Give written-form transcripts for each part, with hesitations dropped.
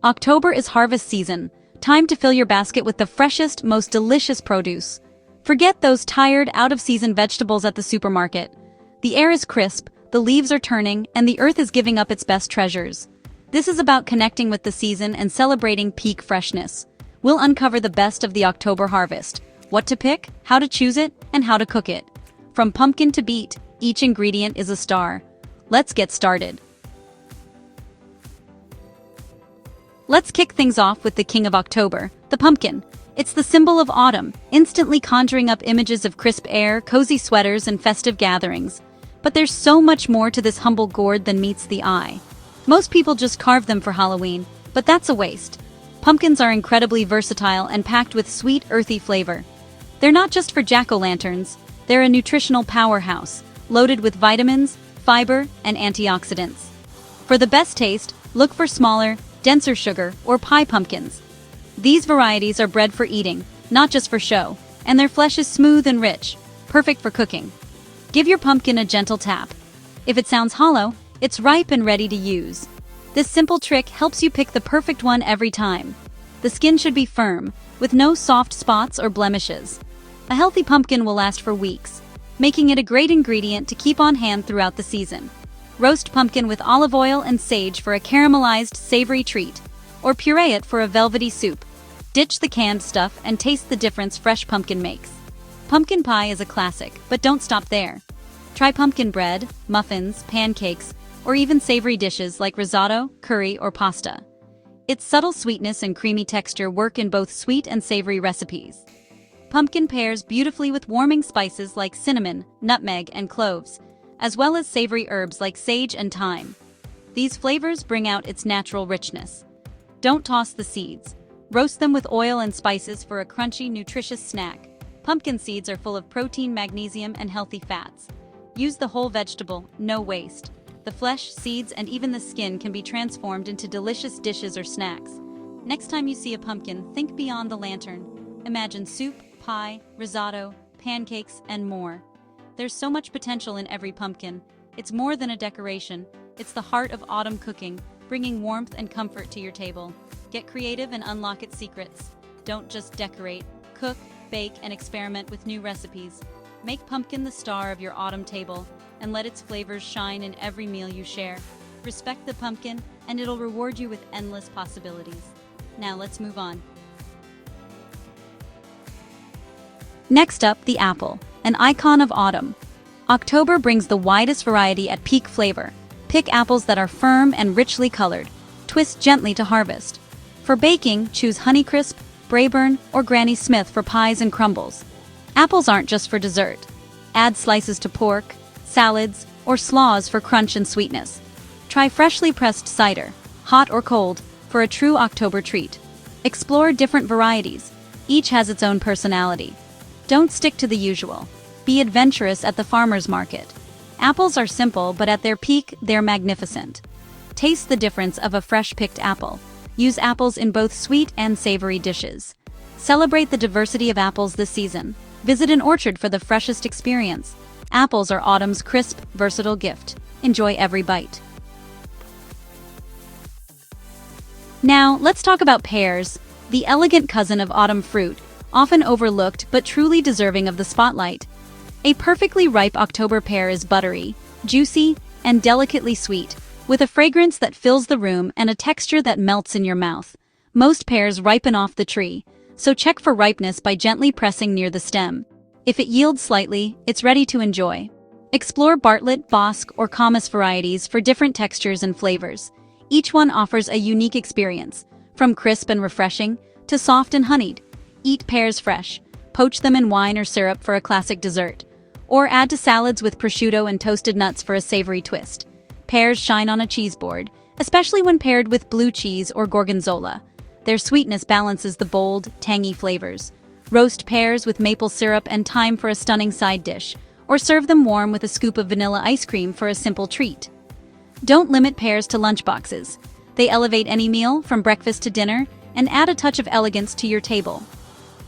October is harvest season. Time to fill your basket with the freshest, most delicious produce. Forget those tired, out-of-season vegetables at the supermarket. The air is crisp, the leaves are turning, and the earth is giving up its best treasures. This is about connecting with the season and celebrating peak freshness. We'll uncover the best of the October harvest, what to pick, how to choose it, and how to cook it. From pumpkin to beet, each ingredient is a star. Let's get started. Let's kick things off with the king of October, the pumpkin. It's the symbol of autumn, instantly conjuring up images of crisp air, cozy sweaters, and festive gatherings. But there's so much more to this humble gourd than meets the eye. Most people just carve them for Halloween, but that's a waste. Pumpkins are incredibly versatile and packed with sweet, earthy flavor. They're not just for jack-o'-lanterns, they're a nutritional powerhouse, loaded with vitamins, fiber, and antioxidants. For the best taste, look for smaller, denser sugar, or pie pumpkins. These varieties are bred for eating, not just for show, and their flesh is smooth and rich, perfect for cooking. Give your pumpkin a gentle tap. If it sounds hollow, it's ripe and ready to use. This simple trick helps you pick the perfect one every time. The skin should be firm, with no soft spots or blemishes. A healthy pumpkin will last for weeks, making it a great ingredient to keep on hand throughout the season. Roast pumpkin with olive oil and sage for a caramelized, savory treat, or puree it for a velvety soup. Ditch the canned stuff and taste the difference fresh pumpkin makes. Pumpkin pie is a classic, but don't stop there. Try pumpkin bread, muffins, pancakes, or even savory dishes like risotto, curry, or pasta. Its subtle sweetness and creamy texture work in both sweet and savory recipes. Pumpkin pairs beautifully with warming spices like cinnamon, nutmeg, and cloves, as well as savory herbs like sage and thyme. These flavors bring out its natural richness. Don't toss the seeds. Roast them with oil and spices for a crunchy, nutritious snack. Pumpkin seeds are full of protein, magnesium, and healthy fats. Use the whole vegetable, no waste. The flesh, seeds, and even the skin can be transformed into delicious dishes or snacks. Next time you see a pumpkin, think beyond the lantern. Imagine soup, pie, risotto, pancakes, and more. There's so much potential in every pumpkin. It's more than a decoration. It's the heart of autumn cooking, bringing warmth and comfort to your table. Get creative and unlock its secrets. Don't just decorate. Cook, bake, and experiment with new recipes. Make pumpkin the star of your autumn table, and let its flavors shine in every meal you share. Respect the pumpkin, and it'll reward you with endless possibilities. Now let's move on. Next up, the apple, an icon of autumn. October brings the widest variety at peak flavor. Pick apples that are firm and richly colored. Twist gently to harvest. For baking, choose Honeycrisp, Braeburn, or Granny Smith for pies and crumbles. Apples aren't just for dessert. Add slices to pork, salads, or slaws for crunch and sweetness. Try freshly pressed cider, hot or cold, for a true October treat. Explore different varieties. Each has its own personality. Don't stick to the usual. Be adventurous at the farmer's market. Apples are simple, but at their peak, they're magnificent. Taste the difference of a fresh-picked apple. Use apples in both sweet and savory dishes. Celebrate the diversity of apples this season. Visit an orchard for the freshest experience. Apples are autumn's crisp, versatile gift. Enjoy every bite. Now, let's talk about pears, the elegant cousin of autumn fruit, often overlooked but truly deserving of the spotlight. A perfectly ripe October pear is buttery, juicy, and delicately sweet, with a fragrance that fills the room and a texture that melts in your mouth. Most pears ripen off the tree, so check for ripeness by gently pressing near the stem. If it yields slightly, it's ready to enjoy. Explore Bartlett, Bosc, or Camas varieties for different textures and flavors. Each one offers a unique experience, from crisp and refreshing to soft and honeyed. Eat pears fresh, poach them in wine or syrup for a classic dessert, or add to salads with prosciutto and toasted nuts for a savory twist. Pears shine on a cheese board, especially when paired with blue cheese or gorgonzola. Their sweetness balances the bold, tangy flavors. Roast pears with maple syrup and thyme for a stunning side dish, or serve them warm with a scoop of vanilla ice cream for a simple treat. Don't limit pears to lunchboxes. They elevate any meal, from breakfast to dinner, and add a touch of elegance to your table.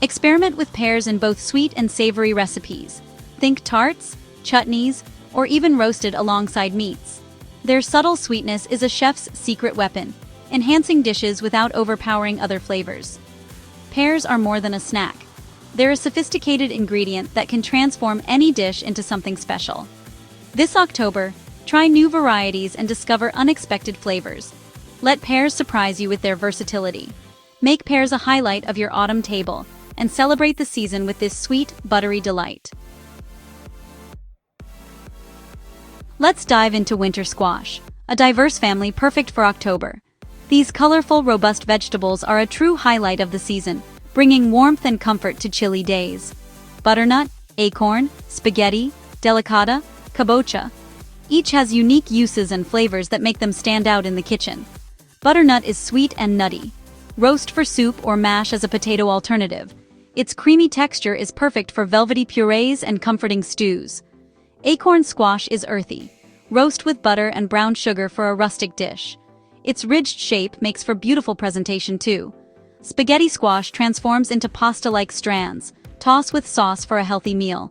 Experiment with pears in both sweet and savory recipes. Think tarts, chutneys, or even roasted alongside meats. Their subtle sweetness is a chef's secret weapon, enhancing dishes without overpowering other flavors. Pears are more than a snack. They're a sophisticated ingredient that can transform any dish into something special. This October, try new varieties and discover unexpected flavors. Let pears surprise you with their versatility. Make pears a highlight of your autumn table, and celebrate the season with this sweet, buttery delight. Let's dive into winter squash, a diverse family perfect for October. These colorful, robust vegetables are a true highlight of the season, bringing warmth and comfort to chilly days. Butternut, acorn, spaghetti, delicata, kabocha. Each has unique uses and flavors that make them stand out in the kitchen. Butternut is sweet and nutty. Roast for soup or mash as a potato alternative. Its creamy texture is perfect for velvety purees and comforting stews. Acorn squash is earthy. Roast with butter and brown sugar for a rustic dish. Its ridged shape makes for beautiful presentation too. Spaghetti squash transforms into pasta-like strands. Toss with sauce for a healthy meal.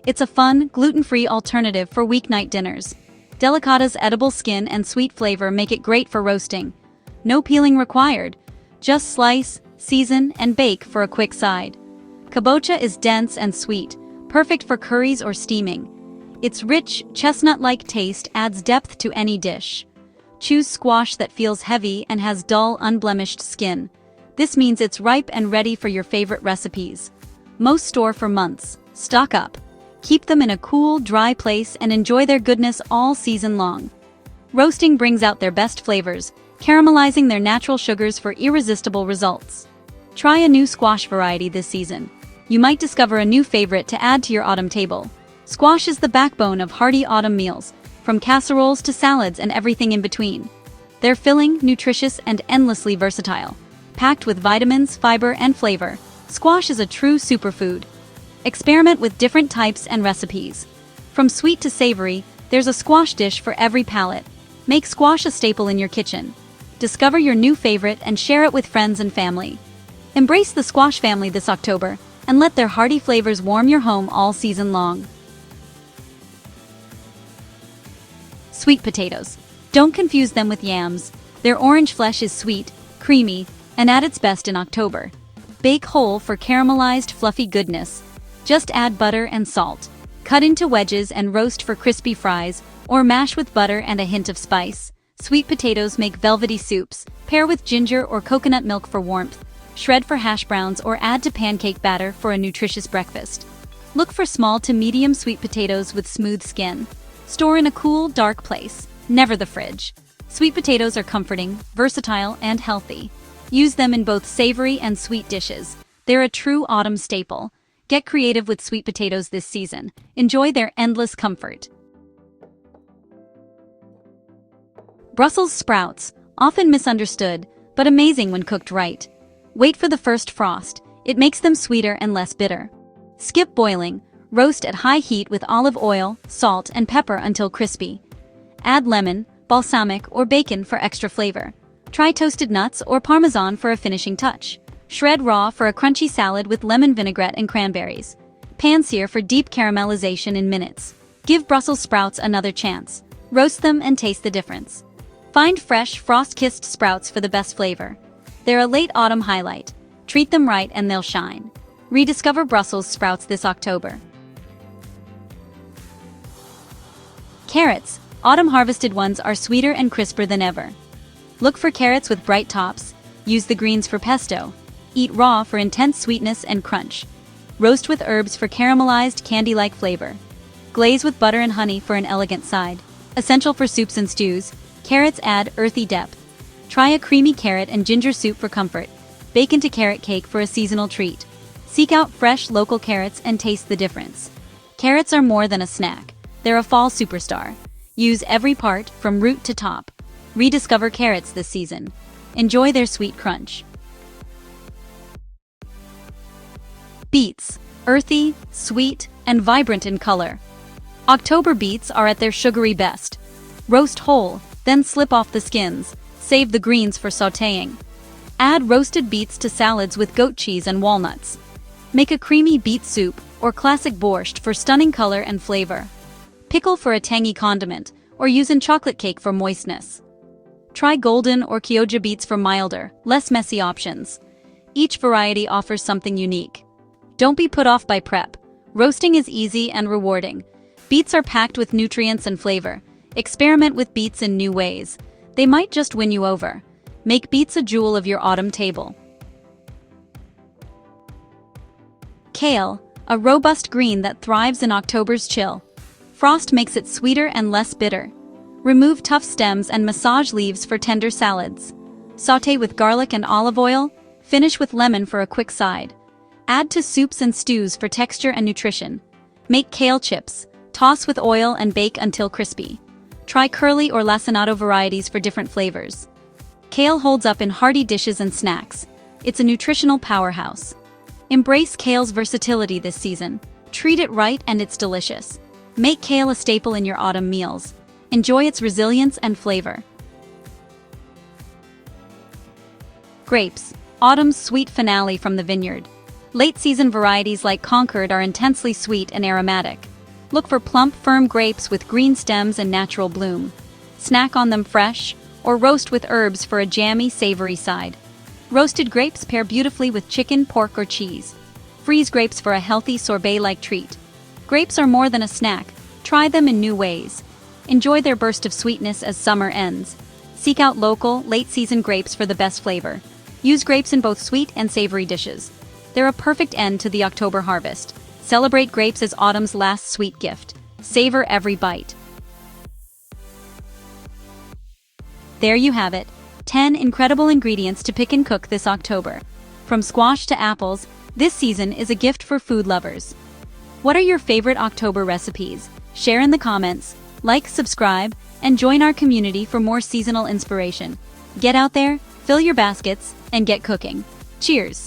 It's a fun, gluten-free alternative for weeknight dinners. Delicata's edible skin and sweet flavor make it great for roasting. No peeling required. Just slice, season, and bake for a quick side. Kabocha is dense and sweet, perfect for curries or steaming. Its rich, chestnut-like taste adds depth to any dish. Choose squash that feels heavy and has dull, unblemished skin. This means it's ripe and ready for your favorite recipes. Most store for months. Stock up. Keep them in a cool, dry place and enjoy their goodness all season long. Roasting brings out their best flavors, caramelizing their natural sugars for irresistible results. Try a new squash variety this season. You might discover a new favorite to add to your autumn table. Squash is the backbone of hearty autumn meals, from casseroles to salads and everything in between. They're filling, nutritious, and endlessly versatile. Packed with vitamins, fiber, and flavor, squash is a true superfood. Experiment with different types and recipes. From sweet to savory, there's a squash dish for every palate. Make squash a staple in your kitchen. Discover your new favorite and share it with friends and family. Embrace the squash family this October, and let their hearty flavors warm your home all season long. Sweet potatoes. Don't confuse them with yams. Their orange flesh is sweet, creamy, and at its best in October. Bake whole for caramelized, fluffy goodness. Just add butter and salt. Cut into wedges and roast for crispy fries, or mash with butter and a hint of spice. Sweet potatoes make velvety soups. Pair with ginger or coconut milk for warmth. Shred for hash browns or add to pancake batter for a nutritious breakfast. Look for small to medium sweet potatoes with smooth skin. Store in a cool, dark place, never the fridge. Sweet potatoes are comforting, versatile, and healthy. Use them in both savory and sweet dishes. They're a true autumn staple. Get creative with sweet potatoes this season. Enjoy their endless comfort. Brussels sprouts, often misunderstood, but amazing when cooked right. Wait for the first frost. It makes them sweeter and less bitter. Skip boiling. Roast at high heat with olive oil, salt, and pepper until crispy. Add lemon, balsamic, or bacon for extra flavor. Try toasted nuts or parmesan for a finishing touch. Shred raw for a crunchy salad with lemon vinaigrette and cranberries. Pan-sear for deep caramelization in minutes. Give Brussels sprouts another chance. Roast them and taste the difference. Find fresh, frost-kissed sprouts for the best flavor. They're a late autumn highlight. Treat them right and they'll shine. Rediscover Brussels sprouts this October. Carrots. Autumn harvested ones are sweeter and crisper than ever. Look for carrots with bright tops. Use the greens for pesto. Eat raw for intense sweetness and crunch. Roast with herbs for caramelized, candy-like flavor. Glaze with butter and honey for an elegant side. Essential for soups and stews, carrots add earthy depth. Try a creamy carrot and ginger soup for comfort. Bake into carrot cake for a seasonal treat. Seek out fresh, local carrots and taste the difference. Carrots are more than a snack. They're a fall superstar. Use every part, from root to top. Rediscover carrots this season. Enjoy their sweet crunch. Beets. Earthy, sweet, and vibrant in color. October beets are at their sugary best. Roast whole, then slip off the skins. Save the greens for sautéing. Add roasted beets to salads with goat cheese and walnuts. Make a creamy beet soup or classic borscht for stunning color and flavor. Pickle for a tangy condiment, or use in chocolate cake for moistness. Try golden or Kyoja beets for milder, less messy options. Each variety offers something unique. Don't be put off by prep. Roasting is easy and rewarding. Beets are packed with nutrients and flavor. Experiment with beets in new ways. They might just win you over. Make beets a jewel of your autumn table. Kale, a robust green that thrives in October's chill. Frost makes it sweeter and less bitter. Remove tough stems and massage leaves for tender salads. Sauté with garlic and olive oil. Finish with lemon for a quick side. Add to soups and stews for texture and nutrition. Make kale chips. Toss with oil and bake until crispy. Try curly or lacinato varieties for different flavors. Kale holds up in hearty dishes and snacks. It's a nutritional powerhouse. Embrace kale's versatility this season. Treat it right and it's delicious. Make kale a staple in your autumn meals. Enjoy its resilience and flavor. Grapes, autumn's sweet finale from the vineyard. Late-season varieties like Concord are intensely sweet and aromatic. Look for plump, firm grapes with green stems and natural bloom. Snack on them fresh, or roast with herbs for a jammy, savory side. Roasted grapes pair beautifully with chicken, pork, or cheese. Freeze grapes for a healthy sorbet-like treat. Grapes are more than a snack. Try them in new ways. Enjoy their burst of sweetness as summer ends. Seek out local, late-season grapes for the best flavor. Use grapes in both sweet and savory dishes. They're a perfect end to the October harvest. Celebrate grapes as autumn's last sweet gift. Savor every bite. There you have it. 10 incredible ingredients to pick and cook this October. From squash to apples, this season is a gift for food lovers. What are your favorite October recipes? Share in the comments. Like, subscribe, and join our community for more seasonal inspiration. Get out there, fill your baskets, and get cooking. Cheers!